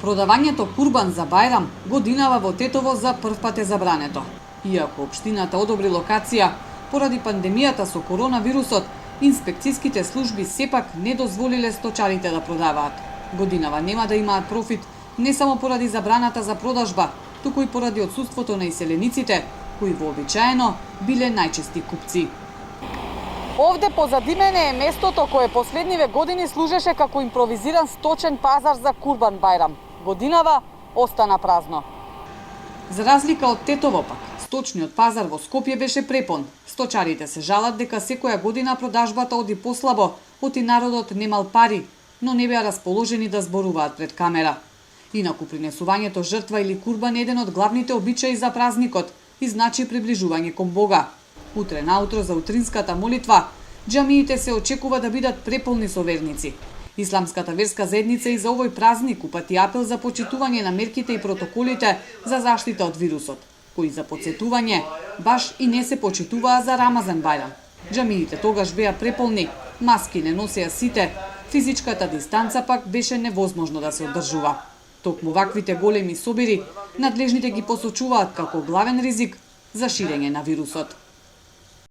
Продавањето курбан за Бајрам годинава во Тетово за прв пат е забрането. Иако општината одобри локација, поради пандемијата со коронавирусот, инспекцијските служби сепак не дозволиле сточарите да продаваат. Годинава нема да имаат профит не само поради забраната за продажба, туку и поради отсуството на иселениците, кои вообичаено биле најчести купци. Овде позади мене е местото кое последниве години служеше како импровизиран сточен пазар за Курбан Бајрам. Годинава остана празно. За разлика од Тетово пак, сточниот пазар во Скопје беше препон. Сточарите се жалат дека секоја година продажбата оди послабо, оти народот немал пари, но не беа расположени да зборуваат пред камера. Инаку принесувањето жртва или курбан е еден од главните обичаи за празникот и значи приближување кон Бога. Утре наутро за утринската молитва, џамиите се очекува да бидат преполни со верници. Исламската верска заедница и за овој празник упати апел за почитување на мерките и протоколите за заштита од вирусот, кои за потсетување баш и не се почитуваа за Рамазан Бајрам. Џамиите тогаш беа преполни, маски не носеа сите, физичката дистанца пак беше невозможно да се одржува. Токму ваквите големи собири, надлежните ги посочуваат како главен ризик за ширење на вирусот.